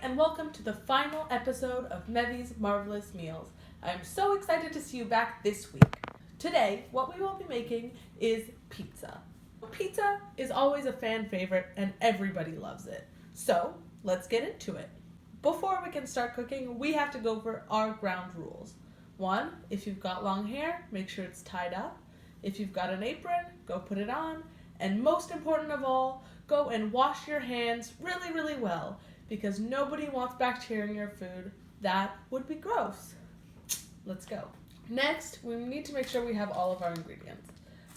And welcome to the final episode of Mevey's Marvelous Meals. I'm so excited to see you back this week. Today, what we will be making is pizza. Pizza is always a fan favorite and everybody loves it. So, let's get into it. Before we can start cooking, we have to go over our ground rules. 1, if you've got long hair, make sure it's tied up. If you've got an apron, go put it on. And most important of all, go and wash your hands really, really well, because nobody wants bacteria in your food. That would be gross. Let's go. Next, we need to make sure we have all of our ingredients.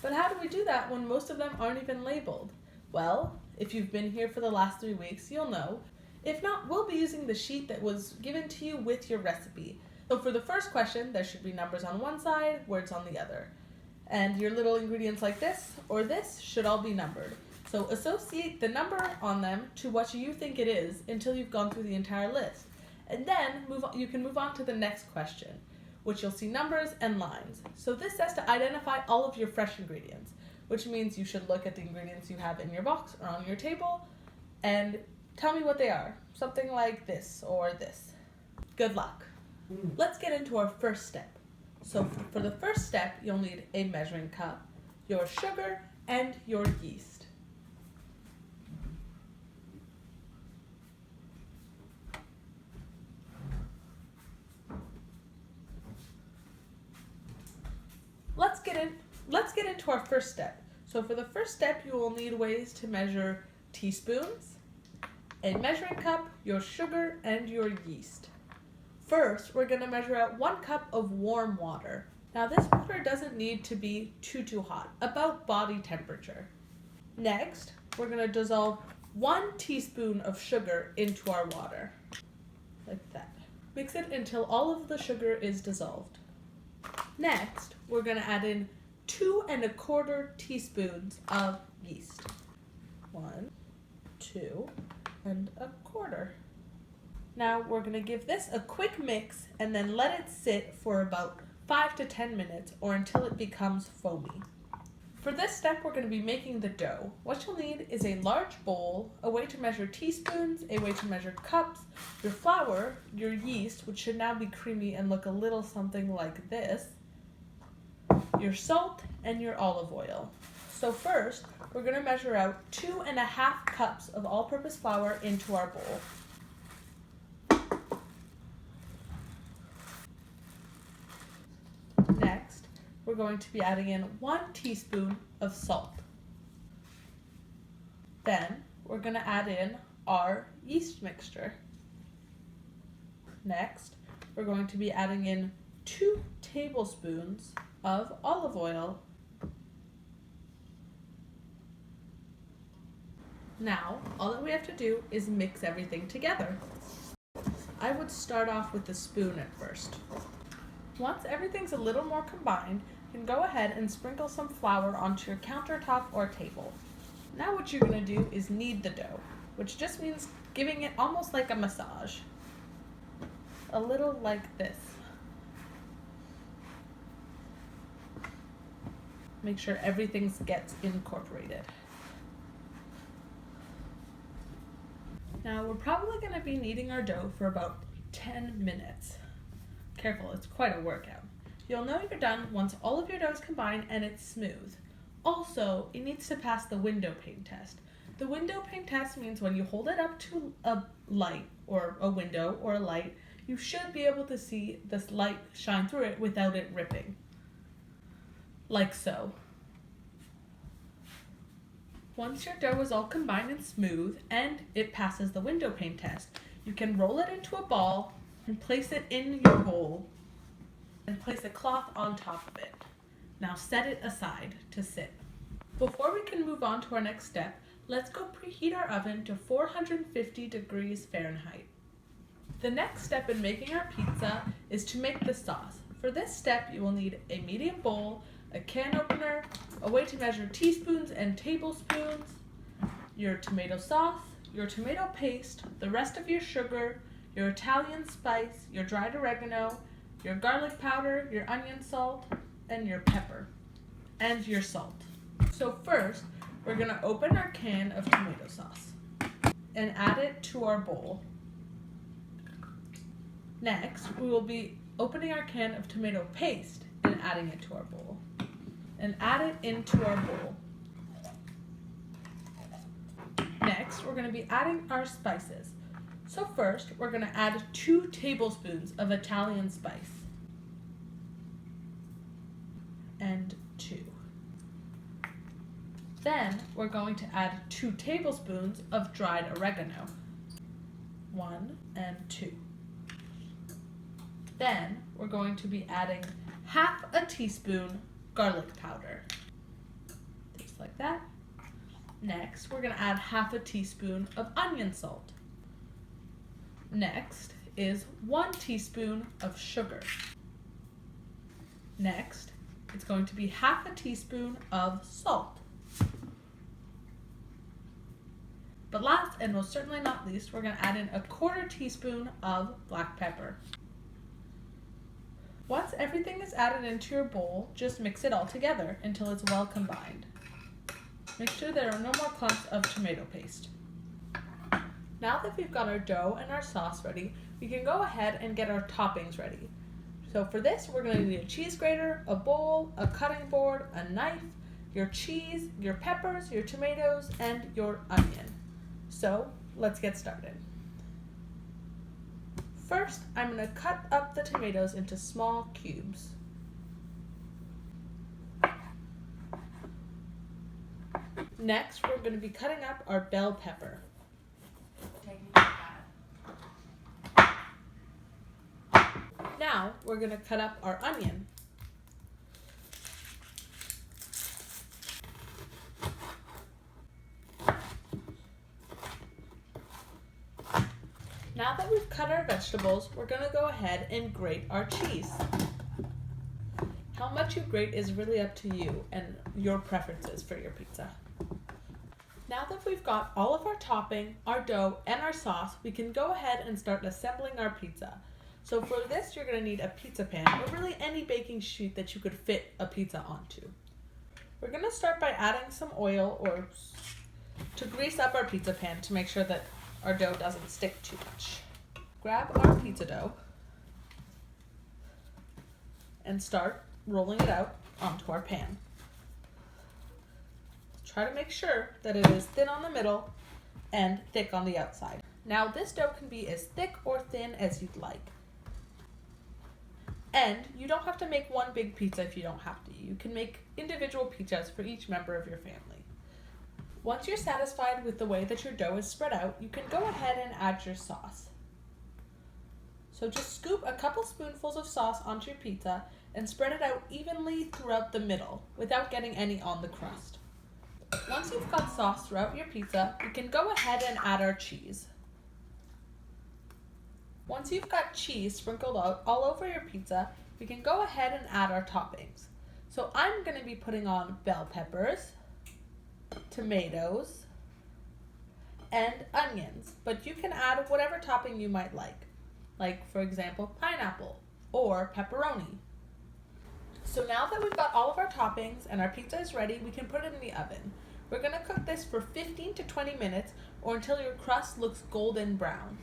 But how do we do that when most of them aren't even labeled? Well, if you've been here for the last 3 weeks, you'll know. If not, we'll be using the sheet that was given to you with your recipe. So for the first question, there should be numbers on one side, words on the other. And your little ingredients like this or this should all be numbered. So associate the number on them to what you think it is until you've gone through the entire list. And then you can move on to the next question, which you'll see numbers and lines. So this says to identify all of your fresh ingredients, which means you should look at the ingredients you have in your box or on your table and tell me what they are. Something like this or this. Good luck. Let's get into our first step. So for the first step, you'll need a measuring cup, your sugar, and your yeast. Let's get into our first step. So for the first step, you will need ways to measure teaspoons, a measuring cup, your sugar, and your yeast. First, we're going to measure out 1 cup of warm water. Now this water doesn't need to be too hot, about body temperature. Next, we're going to dissolve 1 teaspoon of sugar into our water, like that. Mix it until all of the sugar is dissolved. Next, we're going to add in 2 1/4 teaspoons of yeast. 1, 2, and 1/4. Now we're going to give this a quick mix and then let it sit for about 5 to 10 minutes or until it becomes foamy. For this step, we're going to be making the dough. What you'll need is a large bowl, a way to measure teaspoons, a way to measure cups, your flour, your yeast, which should now be creamy and look a little something like this, your salt, and your olive oil. So first, we're going to measure out 2 1/2 cups of all-purpose flour into our bowl. Next, we're going to be adding in 1 teaspoon of salt. Then, we're going to add in our yeast mixture. Next, we're going to be adding in 2 tablespoons of olive oil. Now, all that we have to do is mix everything together. I would start off with the spoon at first. Once everything's a little more combined, you can go ahead and sprinkle some flour onto your countertop or table. Now what you're going to do is knead the dough, which just means giving it almost like a massage. A little like this. Make sure everything gets incorporated. Now we're probably going to be kneading our dough for about 10 minutes. Careful, it's quite a workout. You'll know you're done once all of your dough is combined and it's smooth. Also, it needs to pass the window pane test. The window pane test means when you hold it up to a light or a window or a light, you should be able to see this light shine through it without it ripping. Like so. Once your dough is all combined and smooth and it passes the window pane test, you can roll it into a ball and place it in your bowl and place a cloth on top of it. Now set it aside to sit. Before we can move on to our next step, let's go preheat our oven to 450 degrees Fahrenheit. The next step in making our pizza is to make the sauce. For this step, you will need a medium bowl, a can opener, a way to measure teaspoons and tablespoons, your tomato sauce, your tomato paste, the rest of your sugar, your Italian spice, your dried oregano, your garlic powder, your onion salt, and your pepper, and your salt. So first, we're going to open our can of tomato sauce and add it to our bowl. Next, we will be opening our can of tomato paste and adding it to our bowl. And add it into our bowl. Next, we're going to be adding our spices. So first, we're going to add 2 tablespoons of Italian spice. And 2. Then, we're going to add 2 tablespoons of dried oregano. 1 and 2. Then, we're going to be adding half a teaspoon garlic powder. Just like that. Next, we're going to add half a teaspoon of onion salt. Next is 1 teaspoon of sugar. Next, it's going to be half a teaspoon of salt. But last and most certainly not least, we're going to add in a 1/4 teaspoon of black pepper. Once everything is added into your bowl, just mix it all together until it's well combined. Make sure there are no more clumps of tomato paste. Now that we've got our dough and our sauce ready, we can go ahead and get our toppings ready. So for this, we're going to need a cheese grater, a bowl, a cutting board, a knife, your cheese, your peppers, your tomatoes, and your onion. So let's get started. First, I'm going to cut up the tomatoes into small cubes. Next, we're going to be cutting up our bell pepper. Now, we're going to cut up our onion. Now that we've cut our vegetables, we're going to go ahead and grate our cheese. How much you grate is really up to you and your preferences for your pizza. Now that we've got all of our topping, our dough, and our sauce, we can go ahead and start assembling our pizza. So for this, you're going to need a pizza pan, or really any baking sheet that you could fit a pizza onto. We're going to start by adding some oil or to grease up our pizza pan to make sure that our dough doesn't stick too much. Grab our pizza dough and start rolling it out onto our pan. Try to make sure that it is thin on the middle and thick on the outside. Now this dough can be as thick or thin as you'd like. And you don't have to make one big pizza if you don't have to. You can make individual pizzas for each member of your family. Once you're satisfied with the way that your dough is spread out, you can go ahead and add your sauce. So just scoop a couple spoonfuls of sauce onto your pizza and spread it out evenly throughout the middle without getting any on the crust. Once you've got sauce throughout your pizza, you can go ahead and add our cheese. Once you've got cheese sprinkled out all over your pizza, we can go ahead and add our toppings. So I'm going to be putting on bell peppers, tomatoes, and onions, but you can add whatever topping you might like for example pineapple or pepperoni. So now that we've got all of our toppings and our pizza is ready, we can put it in the oven. We're going to cook this for 15 to 20 minutes or until your crust looks golden brown.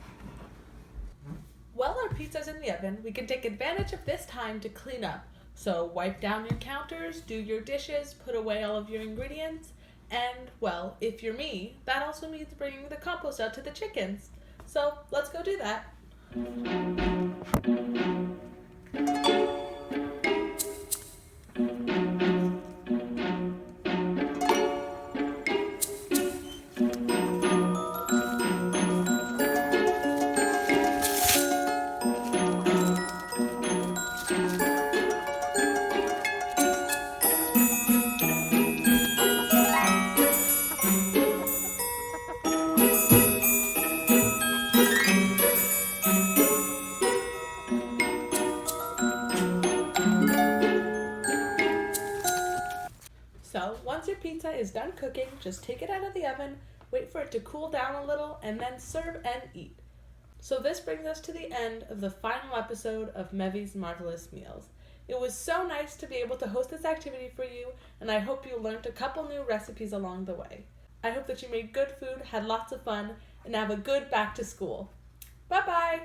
While our pizza's in the oven, we can take advantage of this time to clean up. So wipe down your counters, do your dishes, put away all of your ingredients, and, well, if you're me, that also means bringing the compost out to the chickens. So let's go do that. once your pizza is done cooking, just take it out of the oven, wait for it to cool down a little, and then serve and eat. So this brings us to the end of the final episode of Mevey's Marvelous Meals. It was so nice to be able to host this activity for you, and I hope you learned a couple new recipes along the way. I hope that you made good food, had lots of fun, and have a good back to school. Bye-bye!